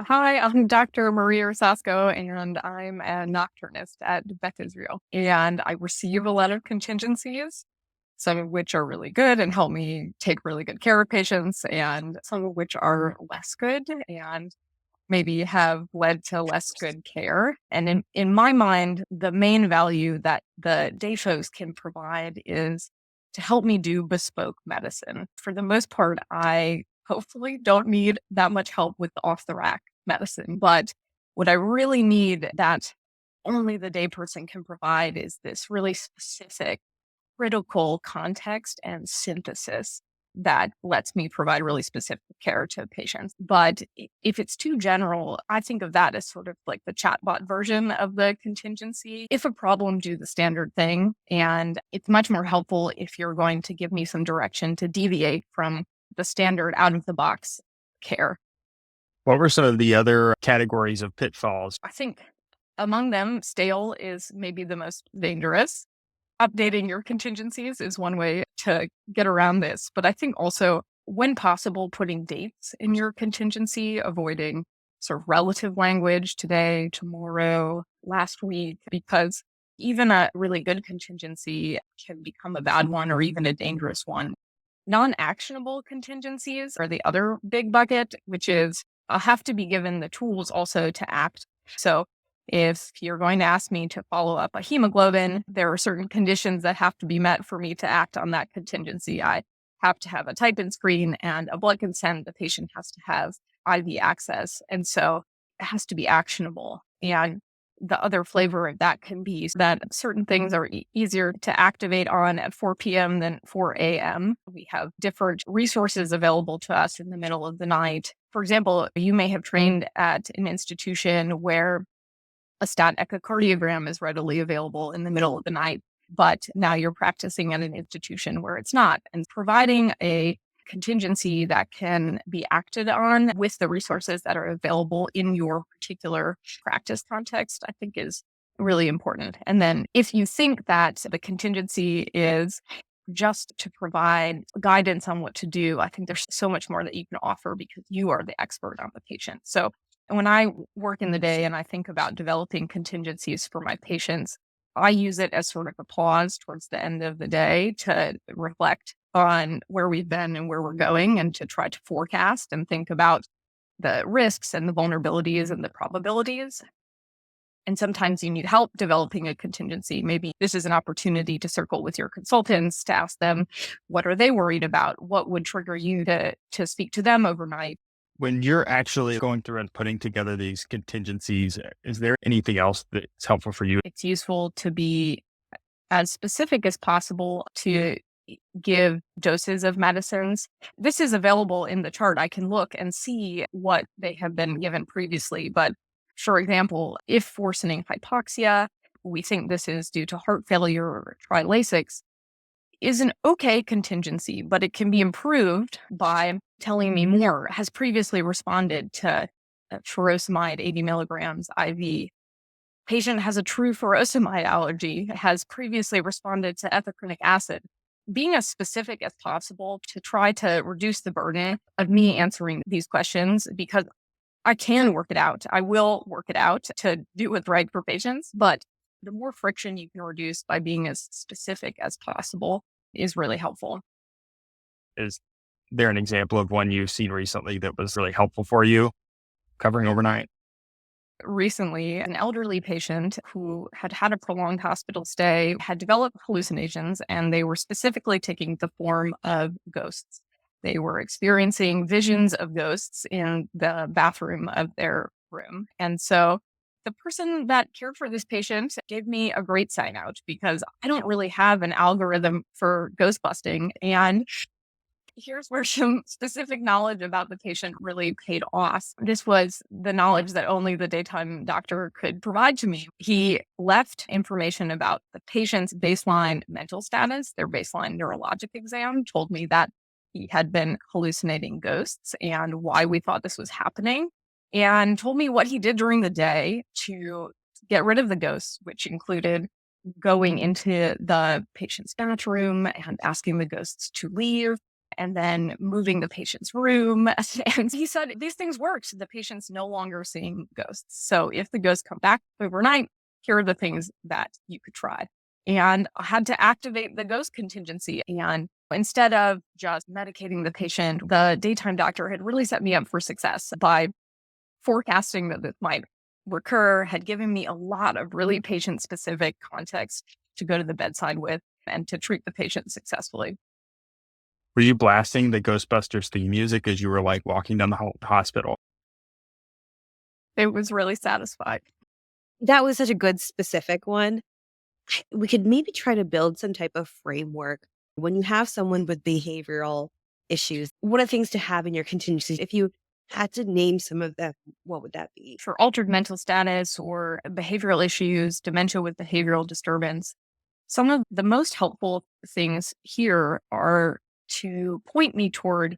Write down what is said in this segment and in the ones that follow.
Hi, I'm Dr. Maria Rosasco, and I'm a nocturnist at Beth Israel. And I receive a lot of contingencies, some of which are really good and help me take really good care of patients, and some of which are less good and maybe have led to less good care. And in my mind, the main value that the DAFOs can provide is to help me do bespoke medicine. For the most part, I hopefully don't need that much help with off the rack medicine. But what I really need that only the day person can provide is this really specific, critical context and synthesis that lets me provide really specific care to patients. But if it's too general, I think of that as sort of like the chatbot version of the contingency. If a problem, do the standard thing. And it's much more helpful if you're going to give me some direction to deviate from the standard out of the box care. What were some of the other categories of pitfalls? I think among them, stale is maybe the most dangerous. Updating your contingencies is one way to get around this. But I think also, when possible, putting dates in your contingency, avoiding sort of relative language today, tomorrow, last week, because even a really good contingency can become a bad one or even a dangerous one. Non-actionable contingencies are the other big bucket, which is I'll have to be given the tools also to act. So if you're going to ask me to follow up a hemoglobin, there are certain conditions that have to be met for me to act on that contingency. I have to have a type in screen and a blood consent. The patient has to have IV access. And so it has to be actionable. And the other flavor of that can be that certain things are easier to activate on at 4 p.m. than 4 a.m. We have different resources available to us in the middle of the night. For example, you may have trained at an institution where a stat echocardiogram is readily available in the middle of the night, but now you're practicing at an institution where it's not. And providing a contingency that can be acted on with the resources that are available in your particular practice context, I think is really important. And then if you think that the contingency is just to provide guidance on what to do, I think there's so much more that you can offer because you are the expert on the patient. So when I work in the day and I think about developing contingencies for my patients, I use it as sort of a pause towards the end of the day to reflect on where we've been and where we're going and to try to forecast and think about the risks and the vulnerabilities and the probabilities. And sometimes you need help developing a contingency. Maybe this is an opportunity to circle with your consultants to ask them, what are they worried about? What would trigger you to speak to them overnight? When you're actually going through and putting together these contingencies, is there anything else that's helpful for you? It's useful to be as specific as possible to give doses of medicines. This is available in the chart. I can look and see what they have been given previously. But for example, if worsening hypoxia, we think this is due to heart failure or trilasics, is an okay contingency, but it can be improved by telling me more. Has previously responded to furosemide 80 milligrams IV. Patient has a true furosemide allergy, has previously responded to ethacrynic acid. Being as specific as possible to try to reduce the burden of me answering these questions, because I can work it out. I will work it out to do what's right for patients, but the more friction you can reduce by being as specific as possible is really helpful. Is there an example of one you've seen recently that was really helpful for you covering overnight? Recently, an elderly patient who had had a prolonged hospital stay had developed hallucinations, and they were specifically taking the form of ghosts. They were experiencing visions of ghosts in the bathroom of their room. And so the person that cared for this patient gave me a great sign out because I don't really have an algorithm for ghost busting. And here's where some specific knowledge about the patient really paid off. This was the knowledge that only the daytime doctor could provide to me. He left information about the patient's baseline mental status, their baseline neurologic exam, told me that he had been hallucinating ghosts and why we thought this was happening, and told me what he did during the day to get rid of the ghosts, which included going into the patient's bathroom and asking the ghosts to leave and then moving the patient's room. And he said these things worked. The patient's no longer seeing ghosts. So if the ghosts come back overnight, here are the things that you could try. And I had to activate the ghost contingency. And instead of just medicating the patient, the daytime doctor had really set me up for success by forecasting that this might recur, had given me a lot of really patient specific context to go to the bedside with and to treat the patient successfully. Were you blasting the Ghostbusters theme music as you were like walking down the hospital? It was really satisfying. That was such a good specific one. We could maybe try to build some type of framework when you have someone with behavioral issues. What are things to have in your contingencies? If you had to name some of them, what would that be? For altered mental status or behavioral issues, dementia with behavioral disturbance, some of the most helpful things here are to point me toward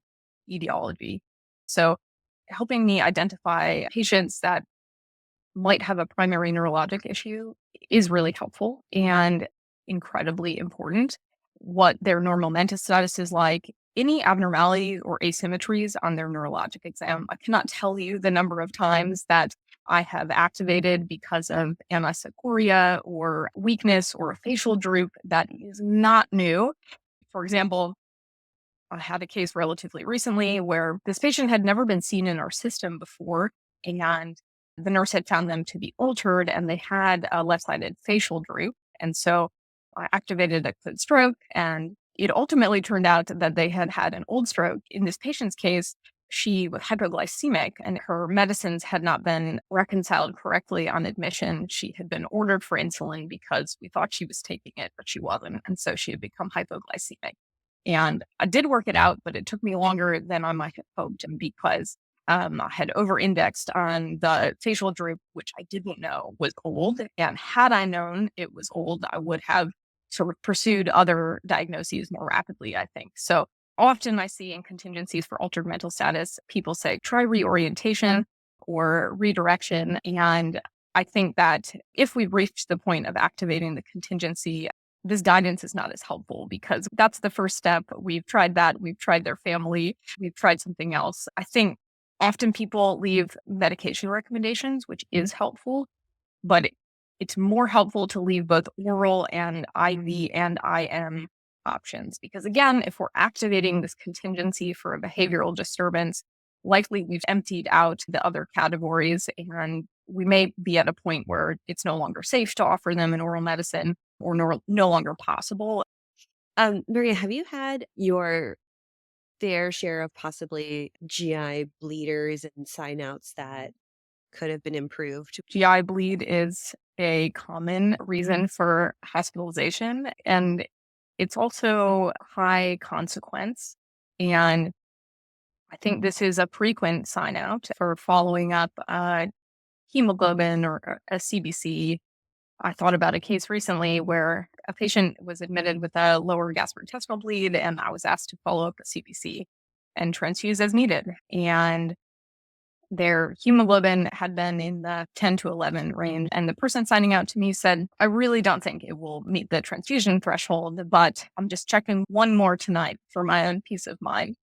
etiology. So, helping me identify patients that might have a primary neurologic issue is really helpful and incredibly important. What their normal mental status is like, any abnormalities or asymmetries on their neurologic exam. I cannot tell you the number of times that I have activated because of anisocoria or weakness or a facial droop that is not new. For example, I had a case relatively recently where this patient had never been seen in our system before, and the nurse had found them to be altered and they had a left-sided facial droop. And so I activated a code stroke, and it ultimately turned out that they had had an old stroke. In this patient's case, she was hypoglycemic and her medicines had not been reconciled correctly on admission. She had been ordered for insulin because we thought she was taking it, but she wasn't. And so she had become hypoglycemic. And I did work it out, but it took me longer than I might have hoped because I had over indexed on the facial droop, which I didn't know was old. And had I known it was old, I would have sort of pursued other diagnoses more rapidly, I think. So often I see in contingencies for altered mental status, people say, try reorientation or redirection. And I think that if we've reached the point of activating the contingency, this guidance is not as helpful because that's the first step. We've tried that. We've tried their family. We've tried something else. I think often people leave medication recommendations, which is helpful, but it's more helpful to leave both oral and IV and IM options. Because again, if we're activating this contingency for a behavioral disturbance, likely we've emptied out the other categories and we may be at a point where it's no longer safe to offer them an oral medicine or no longer possible. Maria, have you had your fair share of possibly GI bleeders and sign outs that could have been improved? GI bleed is a common reason for hospitalization, and it's also high consequence. And I think this is a frequent sign out for following up hemoglobin or a CBC. I thought about a case recently where a patient was admitted with a lower gastrointestinal bleed, and I was asked to follow up a CBC and transfuse as needed. And their hemoglobin had been in the 10 to 11 range. And the person signing out to me said, I really don't think it will meet the transfusion threshold, but I'm just checking one more tonight for my own peace of mind.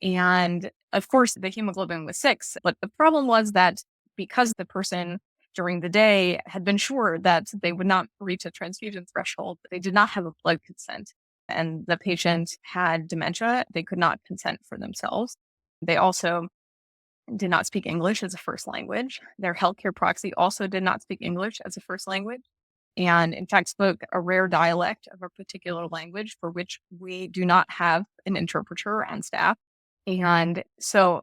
And of course, the hemoglobin was 6. But the problem was that because the person during the day had been sure that they would not reach a transfusion threshold, they did not have a blood consent. And the patient had dementia. They could not consent for themselves. They also did not speak English as a first language. Their healthcare proxy also did not speak English as a first language. And in fact, spoke a rare dialect of a particular language for which we do not have an interpreter on staff. And so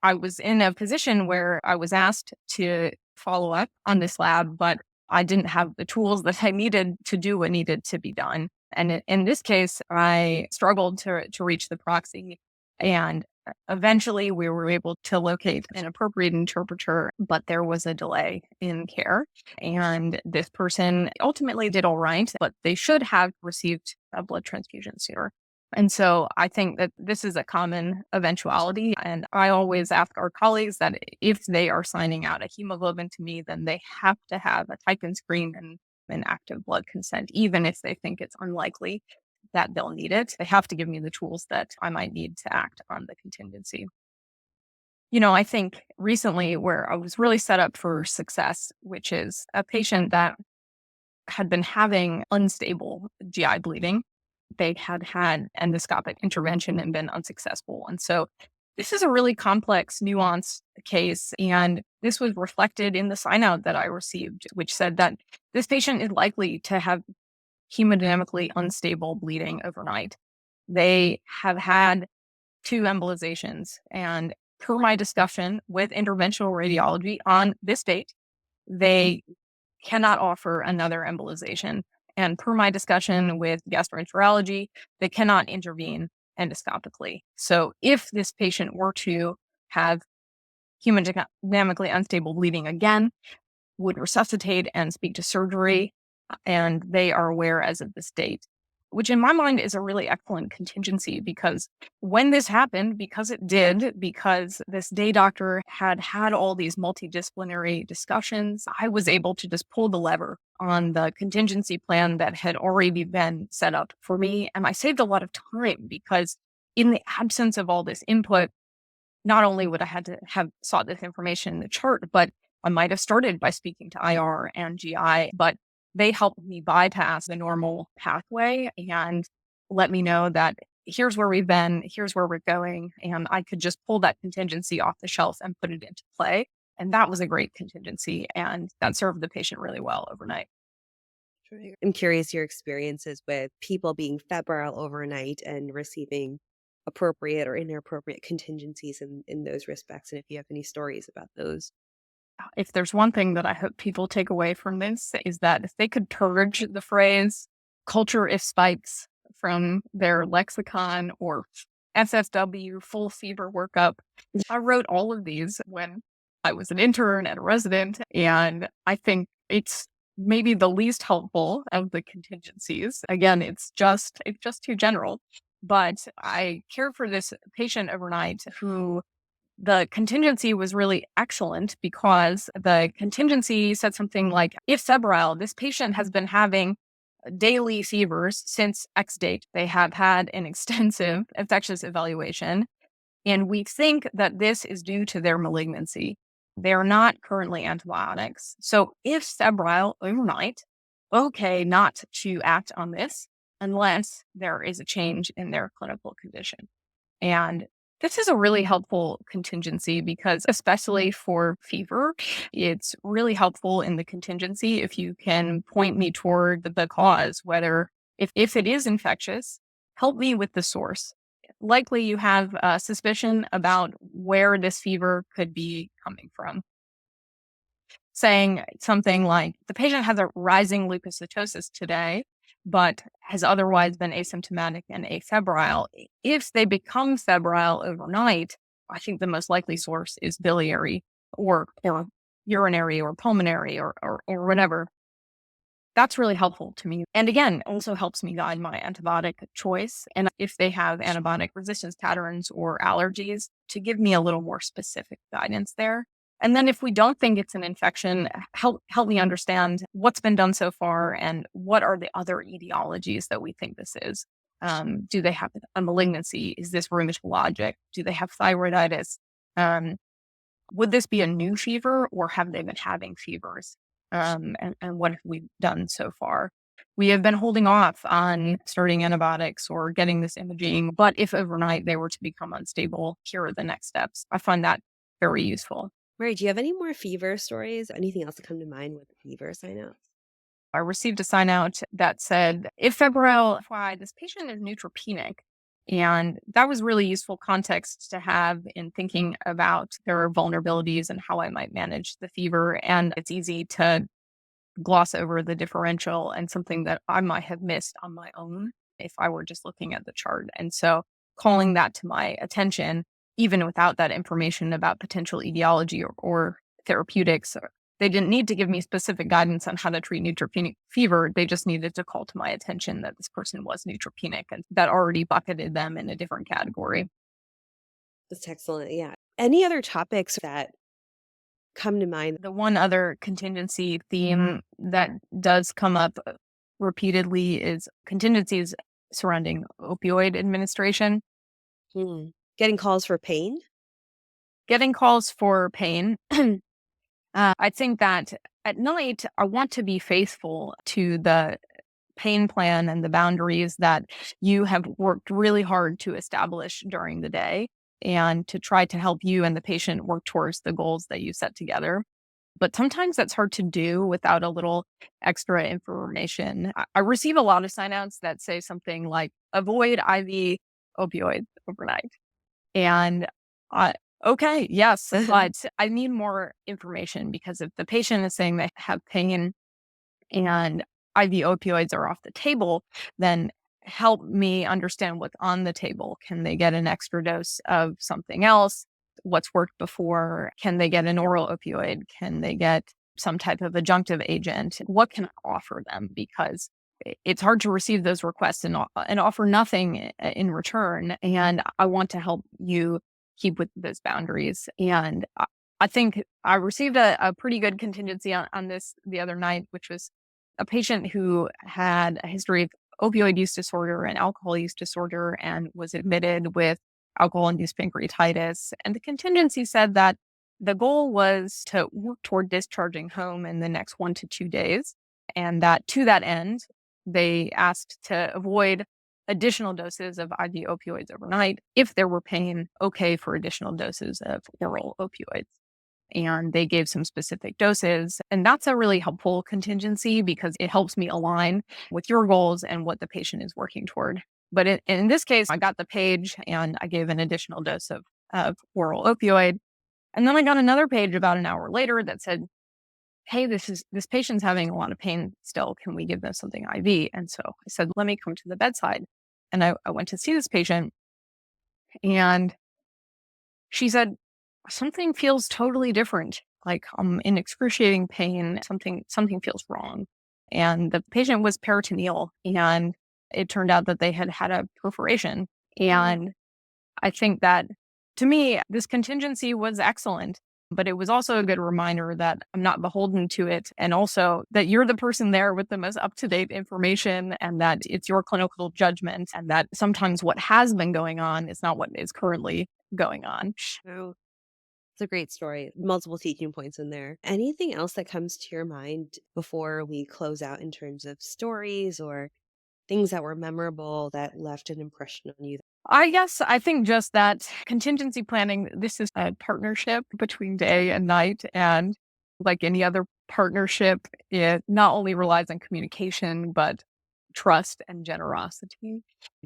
I was in a position where I was asked to follow up on this lab, but I didn't have the tools that I needed to do what needed to be done. And in this case, I struggled to reach the proxy. And eventually we were able to locate an appropriate interpreter, but there was a delay in care. And this person ultimately did all right, but they should have received a blood transfusion sooner. And so I think that this is a common eventuality. And I always ask our colleagues that if they are signing out a hemoglobin to me, then they have to have a type in screen and an active blood consent, even if they think it's unlikely. that they'll need it. They have to give me the tools that I might need to act on the contingency. I think recently where I was really set up for success, which is a patient that had been having unstable GI bleeding. They had had endoscopic intervention and been unsuccessful. And so this is a really complex, nuanced case. And this was reflected in the sign out that I received, which said that this patient is likely to have hemodynamically unstable bleeding overnight. They have had 2 embolizations. And per my discussion with interventional radiology on this date, they cannot offer another embolization. And per my discussion with gastroenterology, they cannot intervene endoscopically. So if this patient were to have hemodynamically unstable bleeding again, would resuscitate and speak to surgery, and they are aware as of this date, which in my mind is a really excellent contingency because when this happened, because it did, because this day doctor had had all these multidisciplinary discussions, I was able to just pull the lever on the contingency plan that had already been set up for me. And I saved a lot of time because in the absence of all this input, not only would I had to have sought this information in the chart, but I might have started by speaking to IR and GI, but they helped me bypass the normal pathway and let me know that here's where we've been, here's where we're going. And I could just pull that contingency off the shelf and put it into play. And that was a great contingency. And that served the patient really well overnight. I'm curious your experiences with people being febrile overnight and receiving appropriate or inappropriate contingencies in those respects. And if you have any stories about those. If there's one thing that I hope people take away from this is that if they could purge the phrase culture if spikes from their lexicon or SSW, full fever workup. I wrote all of these when I was an intern and a resident, and I think it's maybe the least helpful of the contingencies. Again, it's just too general. But I cared for this patient overnight who the contingency was really excellent because the contingency said something like, if febrile, this patient has been having daily fevers since X date. They have had an extensive infectious evaluation, and we think that this is due to their malignancy. They are not currently antibiotics. So if febrile overnight, okay, not to act on this unless there is a change in their clinical condition. And this is a really helpful contingency because, especially for fever, it's really helpful in the contingency if you can point me toward the cause, whether if it is infectious, help me with the source. Likely you have a suspicion about where this fever could be coming from. Saying something like, the patient has a rising leukocytosis today, but has otherwise been asymptomatic and afebrile. If they become febrile overnight, I think the most likely source is biliary or urinary or pulmonary or whatever. That's really helpful to me. And again, also helps me guide my antibiotic choice. And if they have antibiotic resistance patterns or allergies, to give me a little more specific guidance there. And then if we don't think it's an infection, help me understand what's been done so far and what are the other etiologies that we think this is. Do they have a malignancy? Is this rheumatologic? Do they have thyroiditis? Would this be a new fever or have they been having fevers? And what have we done so far? We have been holding off on starting antibiotics or getting this imaging, but if overnight they were to become unstable, here are the next steps. I find that very useful. Mary, do you have any more fever stories? Anything else to come to mind with fever sign-outs? I received a sign out that said, if febrile, this patient is neutropenic. And that was really useful context to have in thinking about their vulnerabilities and how I might manage the fever. And it's easy to gloss over the differential and something that I might have missed on my own if I were just looking at the chart. And so calling that to my attention, even without that information about potential etiology or therapeutics, they didn't need to give me specific guidance on how to treat neutropenic fever. They just needed to call to my attention that this person was neutropenic, and that already bucketed them in a different category. That's excellent. Yeah. Any other topics that come to mind? The one other contingency theme that does come up repeatedly is contingencies surrounding opioid administration. Getting calls for pain? Getting calls for pain. I think that at night, I want to be faithful to the pain plan and the boundaries that you have worked really hard to establish during the day and to try to help you and the patient work towards the goals that you set together. But sometimes that's hard to do without a little extra information. I receive a lot of signouts that say something like avoid IV opioids overnight. And I, okay, yes, but I need more information because if the patient is saying they have pain and IV opioids are off the table, then help me understand what's on the table. Can they get an extra dose of something else? What's worked before? Can they get an oral opioid? Can they get some type of adjunctive agent? What can I offer them? Because it's hard to receive those requests and offer nothing in return. And I want to help you keep with those boundaries. And I think I received a pretty good contingency on this the other night, which was a patient who had a history of opioid use disorder and alcohol use disorder and was admitted with alcohol-induced pancreatitis. And the contingency said that the goal was to work toward discharging home in the next 1 to 2 days. And that to that end, they asked to avoid additional doses of IV opioids overnight. If there were pain, okay for additional doses of oral opioids. And they gave some specific doses. And that's a really helpful contingency because it helps me align with your goals and what the patient is working toward. But in this case, I got the page and I gave an additional dose of oral opioid. And then I got another page about an hour later that said, hey, this patient's having a lot of pain still. Can we give them something IV? And so I said, let me come to the bedside. And I went to see this patient and she said, something feels totally different. Like I'm in excruciating pain. Something feels wrong. And the patient was peritoneal, and it turned out that they had had a perforation. And I think that to me, this contingency was excellent, but it was also a good reminder that I'm not beholden to it. And also that you're the person there with the most up-to-date information and that it's your clinical judgment and that sometimes what has been going on is not what is currently going on. Oh, it's a great story. Multiple teaching points in there. Anything else that comes to your mind before we close out in terms of stories or things that were memorable that left an impression on you? I think just that contingency planning, this is a partnership between day and night. And like any other partnership, it not only relies on communication, but trust and generosity.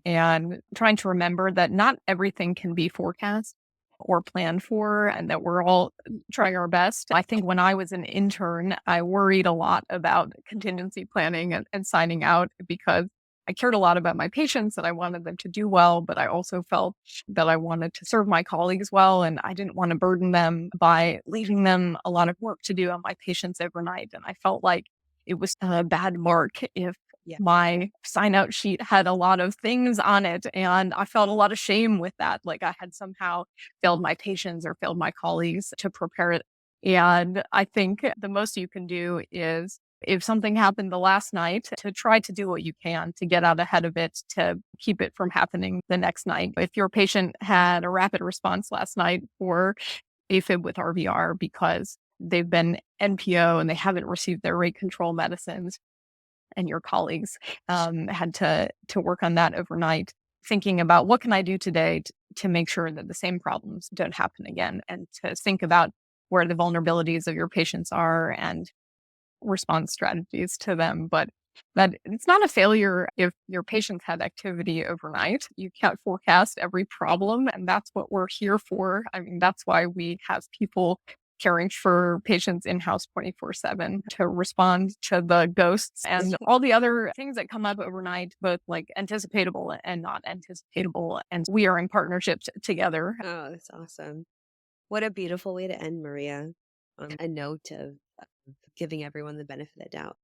And trying to remember that not everything can be forecast or planned for, and that we're all trying our best. I think when I was an intern, I worried a lot about contingency planning and signing out because I cared a lot about my patients and I wanted them to do well, but I also felt that I wanted to serve my colleagues well and I didn't want to burden them by leaving them a lot of work to do on my patients overnight. And I felt like it was a bad mark if Yeah. my sign out sheet had a lot of things on it. And I felt a lot of shame with that. Like I had somehow failed my patients or failed my colleagues to prepare it. And I think the most you can do is if something happened the last night, to try to do what you can to get out ahead of it, to keep it from happening the next night. If your patient had a rapid response last night for AFib with RVR because they've been NPO and they haven't received their rate control medicines, and your colleagues had to work on that overnight, thinking about what can I do today to make sure that the same problems don't happen again, and to think about where the vulnerabilities of your patients are and response strategies to them. But that it's not a failure if your patients had activity overnight. You can't forecast every problem, and that's what we're here for. I mean, that's why we have people caring for patients in-house 24/7 to respond to the ghosts and all the other things that come up overnight, both like anticipatable and not anticipatable. And we are in partnerships together. Oh, that's awesome. What a beautiful way to end, Maria, on a note of giving everyone the benefit of the doubt.